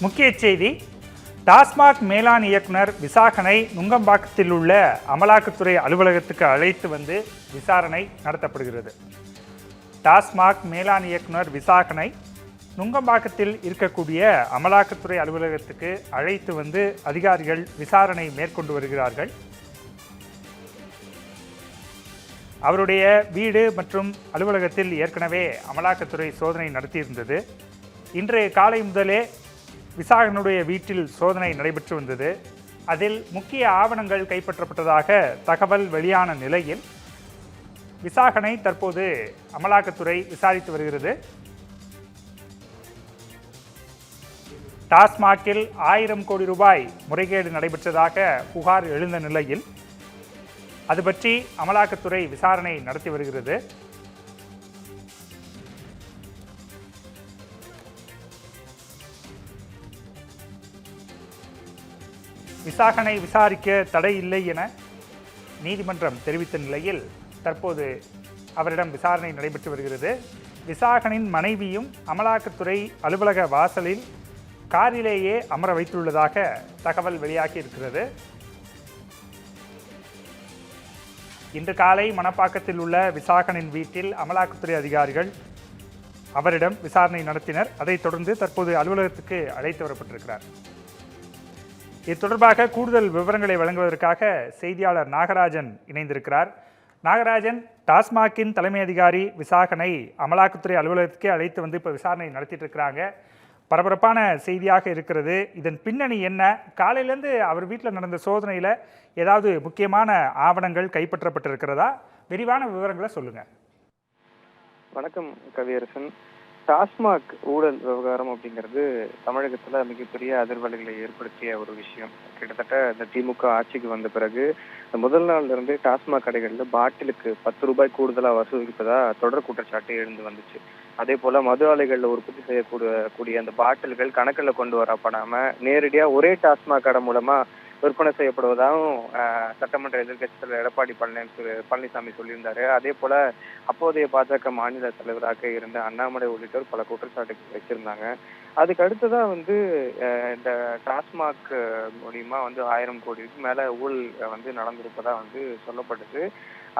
முக்கிய செய்தி: டாஸ்மாக் மேலாண் இயக்குனர் விசாகனை நுங்கம்பாக்கத்தில் உள்ள அமலாக்கத்துறை அலுவலகத்துக்கு அழைத்து வந்து விசாரணை நடத்தப்படுகிறது. டாஸ்மாக் மேலாண் இயக்குனர் விசாகனை நுங்கம்பாக்கத்தில் இருக்கக்கூடிய அமலாக்கத்துறை அலுவலகத்துக்கு அழைத்து வந்து அதிகாரிகள் விசாரணை மேற்கொண்டு வருகிறார்கள். அவருடைய வீடு மற்றும் அலுவலகத்தில் ஏற்கனவே அமலாக்கத்துறை சோதனை நடத்தியிருந்தது. இன்று காலை முதலே விசாகனுடைய வீட்டில் சோதனை நடைபெற்று வந்தது. அதில் முக்கிய ஆவணங்கள் கைப்பற்றப்பட்டதாக தகவல் வெளியான நிலையில் விசாகனை தற்போது அமலாக்கத்துறை விசாரித்து வருகிறது. டாஸ்மாகில் 1000 கோடி ரூபாய் முறைகேடு நடைபெற்றதாக புகார் எழுந்த நிலையில் அது பற்றி அமலாக்கத்துறை விசாரணை நடத்தி வருகிறது. விசாகனை விசாரிக்க தடை இல்லை என நீதிமன்றம் தெரிவித்த நிலையில் தற்போது அவரிடம் விசாரணை நடைபெற்று வருகிறது. விசாகனின் மனைவியும் அமலாக்கத்துறை அலுவலக வாசலில் காரிலேயே அமர வைத்துள்ளதாக தகவல் வெளியாகி இருக்கிறது. இன்று காலை மணப்பாக்கத்தில் உள்ள விசாகனின் வீட்டில் அமலாக்கத்துறை அதிகாரிகள் அவரிடம் விசாரணை நடத்தினர். அதைத் தொடர்ந்து தற்போது அலுவலகத்துக்கு அழைத்து வரப்பட்டிருக்கிறார். இது தொடர்பாக கூடுதல் விவரங்களை வழங்குவதற்காக செய்தியாளர் நாகராஜன் இணைந்திருக்கிறார். நாகராஜன், டாஸ்மாகின் தலைமை அதிகாரி விசாகனை அமலாக்கத்துறை அலுவலகத்துக்கே அழைத்து வந்து இப்போ விசாரணை நடத்திட்டு இருக்கிறாங்க. பரபரப்பான செய்தியாக இருக்கிறது. இதன் பின்னணி என்ன? காலையிலேருந்து அவர் வீட்டில் நடந்த சோதனையில் ஏதாவது முக்கியமான ஆவணங்கள் கைப்பற்றப்பட்டிருக்கிறதா? விரிவான விவரங்களை சொல்லுங்கள். வணக்கம் கவியரசன். டாஸ்மாக் ஊழல் விவகாரம் அப்படிங்கிறது தமிழகத்துல மிகப்பெரிய அதிர்வலைகளை ஏற்படுத்திய ஒரு விஷயம். கிட்டத்தட்ட இந்த திமுக ஆட்சிக்கு வந்த பிறகு முதல் நாள்ல இருந்து டாஸ்மாக் கடைகள்ல பாட்டிலுக்கு 10 ரூபாய் கூடுதலா வசூலிப்பதா தொடர் குற்றச்சாட்டு எழுந்து வந்துச்சு. அதே போல மது ஆலைகள்ல உற்பத்தி செய்யக்கூடிய அந்த பாட்டில்கள் கணக்கில் கொண்டு வரப்படாம நேரடியா ஒரே டாஸ்மாக் கடை மூலமா விற்பனை செய்யப்படுவதாகவும் சட்டமன்ற எதிர்கட்சி தலைவர் எடப்பாடி பழனிசாமி சொல்லியிருந்தாரு. அதே போல அப்போதைய பாஜக மாநில தலைவராக இருந்த அண்ணாமலை உள்ளிட்டோர் பல குற்றச்சாட்டுகள் வச்சிருந்தாங்க. அதுக்கு அடுத்ததா இந்த டாஸ்மாக் மூலியமா 1000 கோடிக்கு மேல ஊழல் நடந்திருப்பதா சொல்லப்பட்டது.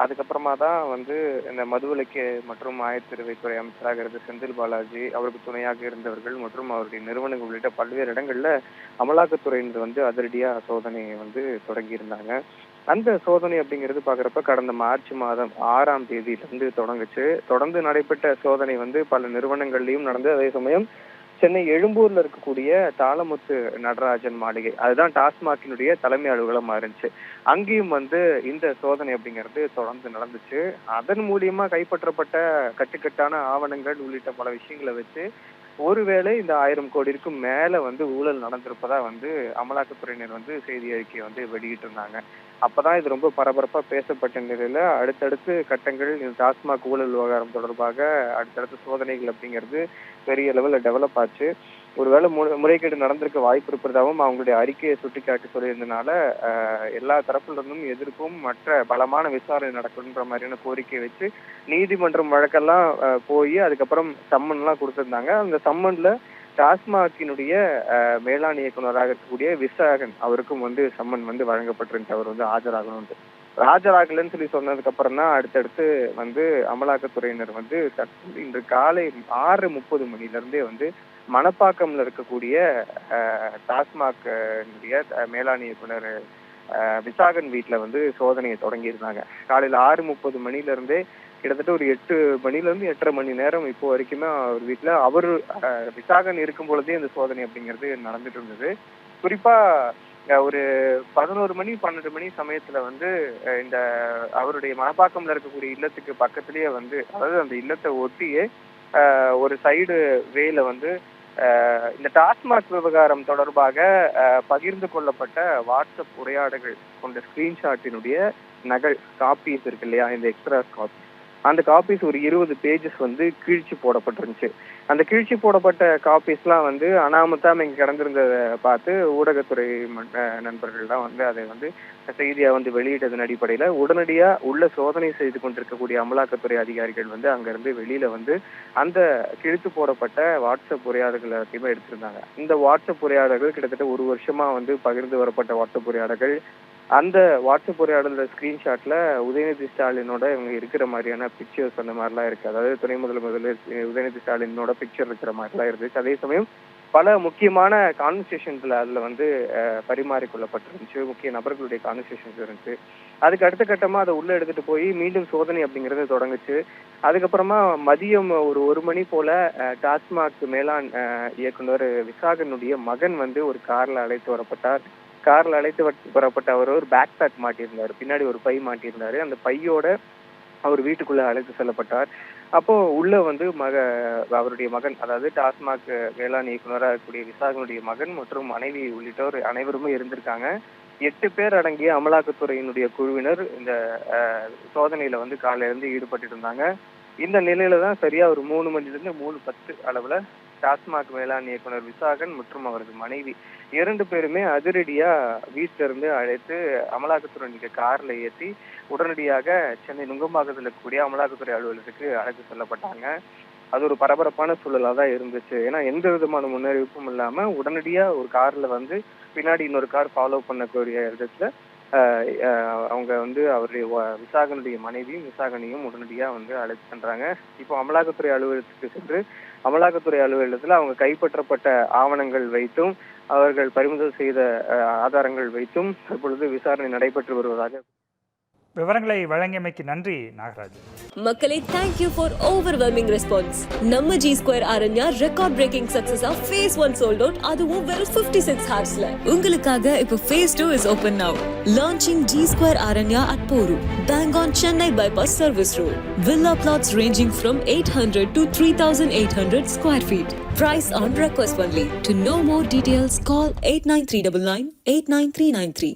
அதுக்கப்புறமா தான் இந்த மதுவிலக்கு மற்றும் ஆயத்திருவைத்துறை அமைச்சராக இருந்த செந்தில் பாலாஜி, அவருக்கு துணையாக இருந்தவர்கள் மற்றும் அவருடைய நிறுவனங்கள் உள்ளிட்ட பல்வேறு இடங்கள்ல அமலாக்கத்துறையினர் அதிரடியா சோதனையை தொடங்கி இருந்தாங்க. அந்த சோதனை அப்படிங்கிறது பாக்குறப்ப கடந்த மார்ச் மாதம் 6ஆம் தேதியிலிருந்து தொடங்குச்சு. தொடர்ந்து நடைபெற்ற சோதனை பல நிறுவனங்கள்லயும் நடந்து, அதே சமயம் சென்னை எழும்பூர்ல இருக்கக்கூடிய தாளமுத்து நடராஜன் மாளிகை, அதுதான் டாஸ்மாகினுடைய தலைமை அலுவலகமா இருந்துச்சு. அங்கேயும் இந்த சோதனை அப்படிங்கிறது தொடர்ந்து நடந்துச்சு. அதன் மூலியமா கைப்பற்றப்பட்ட கட்டுக்கட்டான ஆவணங்கள் உள்ளிட்ட பல விஷயங்களை வச்சு ஒருவேளை இந்த 1000 கோடிக்கும் மேல ஊழல் நடந்திருப்பதா அமலாக்கத்துறையினர் செய்தி அறிக்கையை வெளியிட்டு இருந்தாங்க. அப்பதான் இது ரொம்ப பரபரப்பா பேசப்பட்ட நிலையில அடுத்தடுத்து கட்டங்கள் டாஸ்மாக் ஊழல் விவகாரம் தொடர்பாக அடுத்தடுத்த சோதனைகள் அப்படிங்கிறது பெரிய லெவல்ல டெவலப் ஆச்சு. ஒருவேளை முறைகேடு நடந்திருக்க வாய்ப்பு இருப்பதாகவும் அவங்களுடைய அறிக்கையை சுட்டிக்காட்டி சொல்லியிருந்தனால எல்லா தரப்புல இருந்தும் எதிர்ப்பும் மற்ற பலமான விசாரணை நடக்கணுன்ற மாதிரியான கோரிக்கை வச்சு நீதிமன்றம் வழக்கெல்லாம் போய் அதுக்கப்புறம் சம்மன் எல்லாம் கொடுத்திருந்தாங்க. அந்த சம்மன்ல டாஸ்மாகினுடைய மேலாண் இயக்குநராக இருக்கக்கூடிய விசாகன் அவருக்கும் சம்மன் வழங்கப்பட்டிருந்துச்சு. அவர் ஆஜராகணும். ஆஜராகலன்னு சொல்லி சொன்னதுக்கு அப்புறம் தான் அடுத்தடுத்து அமலாக்கத்துறையினர் இன்று காலை 6:30 மணில மணப்பாக்கம்ல இருக்கக்கூடிய டாஸ்மாக் மேலாண் இயக்குனர் விசாகன் வீட்டுல சோதனையை தொடங்கி இருந்தாங்க. காலையில 6:30 மணில இருந்தே கிட்டத்தட்ட ஒரு 8 மணில இருந்து 8:30 மணி நேரம் இப்போ வரைக்குமே அவர் வீட்டுல விசாகன் இருக்கும் பொழுதே இந்த சோதனை அப்படிங்கிறது நடந்துட்டு இருந்தது. குறிப்பா ஒரு 11 மணி 12 மணி சமயத்துல இந்த அவருடைய மணப்பாக்கம்ல இருக்கக்கூடிய இல்லத்துக்கு பக்கத்திலேயே அதாவது அந்த இல்லத்தை ஒட்டியே ஒரு சைடு வேல இந்த டாஸ்மாக் விவகாரம் தொடர்பாக பகிர்ந்து கொள்ளப்பட்ட வாட்ஸ்அப் உரையாடல்கள் கொண்ட ஸ்கிரீன்ஷாட்டினுடைய நகல் காப்பீஸ் இருக்கு இல்லையா, இந்த எக்ஸ்ட்ரா காப்பி, அந்த காப்பீஸ் ஒரு 20 பேஜஸ் கிழிச்சு போடப்பட்டிருந்துச்சு. அந்த கிழிச்சி போடப்பட்ட காப்பீஸ்லாம் வந்து அனாமத்தாம இங்கே கிடந்திருந்ததை பார்த்து ஊடகத்துறை நண்பர்கள்லாம் வந்து அதை வந்து செய்தியாக வந்து வெளியிட்டதன் அடிப்படையில் உடனடியாக உள்ள சோதனை செய்து கொண்டிருக்கக்கூடிய அமலாக்கத்துறை அதிகாரிகள் வந்து அங்கேருந்து வெளியில் வந்து அந்த கிழித்து போடப்பட்ட வாட்ஸ்அப் உரையாடல்கள் எல்லாத்தையுமே எடுத்திருந்தாங்க. இந்த வாட்ஸ்அப் உரையாடல்கள் கிட்டத்தட்ட 1 வருஷமா வந்து பகிர்ந்து வரப்பட்ட வாட்ஸ்அப் உரையாடல்கள். அந்த வாட்ஸ்அப் உரையாடல ஸ்கிரீன்ஷாட்ல உதயநிதி ஸ்டாலினோட இவங்க இருக்கிற மாதிரியான பிக்சர்ஸ் அந்த மாதிரிலாம் இருக்கு. அதாவது துணை முதல்வர் உதயநிதி ஸ்டாலினோட பிக்சர் இருக்கிற மாதிரிலாம் இருந்துச்சு. அதே சமயம் பல முக்கியமான கான்வர்சேஷன்ஸ்ல அதுல வந்து பரிமாறிக்கொள்ளப்பட்டிருந்துச்சு. முக்கிய நபர்களுடைய கான்வர்சேஷன்ஸ் இருந்துச்சு. அதுக்கு அடுத்த கட்டமா அதை உள்ள எடுத்துட்டு போய் மீண்டும் சோதனை அப்படிங்கிறது தொடங்குச்சு. அதுக்கப்புறமா மதியம் ஒரு 1 மணி போல டாஸ்மாக் மேலாண் இயக்குனர் விசாகனுடைய மகன் வந்து ஒரு கார்ல அழைத்து வரப்பட்டார். கார்ல அழைத்து வரப்பட்ட அவர் ஒரு பேக் பேக் மாட்டியிருந்தாரு, பின்னாடி ஒரு பை மாட்டியிருந்தாரு. அந்த பையோட அவர் வீட்டுக்குள்ள அழைத்து செல்லப்பட்டார். அப்போ உள்ள வந்து அவருடைய மகன், அதாவது டாஸ்மாக் மேலாண் இயக்குனராக இருக்கக்கூடிய விசாகனுடைய மகன் மற்றும் மனைவி உள்ளிட்டோர் அனைவருமே இருந்திருக்காங்க. 8 பேர் அடங்கிய அமலாக்கத்துறையினுடைய குழுவினர் இந்த சோதனையில வந்து காலையில இருந்து ஈடுபட்டு இருந்தாங்க. இந்த நிலையில தான் சரியா ஒரு 3 மணிலிருந்து 3:10 அளவுல டாஸ்மாக் மேலாண் இயக்குனர் விசாகன் மற்றும் அவரது மனைவி 2 பேருமே அதிரடியா வீட்டில இருந்து அழைத்து அமலாக்கத்துறை கார்ல ஏற்றி உடனடியாக சென்னை நுங்கம்பாக்கத்தில் இருக்கக்கூடிய அமலாக்கத்துறை அலுவலகத்துக்கு அழைத்து செல்லப்பட்டாங்க. அது ஒரு பரபரப்பான சூழலா தான் இருந்துச்சு. ஏன்னா எந்த விதமான முன்னறிவிப்பும் இல்லாம உடனடியா ஒரு கார்ல வந்து பின்னாடி இன்னொரு கார் ஃபாலோ பண்ணக்கூடிய இடத்துல அவங்க வந்து அவருடைய விசாகனுடைய மனைவியும் விசாகனையும் உடனடியா வந்து அழைத்து சென்றாங்க. இப்போ அமலாக்கத்துறை அலுவலகத்துக்கு சென்று அமலாக்கத்துறை அலுவலகத்துல அவங்க கைப்பற்றப்பட்ட ஆவணங்கள் வைத்தும் அவர்கள் பறிமுதல் செய்த ஆதாரங்கள் வைத்தும் தற்பொழுது விசாரணை நடைபெற்று வருவதாக. விவரங்களை வழங்கியமைக்கு நன்றி நாகராஜ். மக்களே, thank you for overwhelming response. நம்ம G Square Aranya record breaking success ஆ phase 1 sold out, அதுவும் வெறும் 56 hoursல. உங்களுக்காக இப்போ phase 2 is open now. Launching G Square Aranya at Poru, bang on Chennai bypass service road. Villa plots ranging from 800 to 3800 square feet. Price on request only. To know more details, call 89399 89393.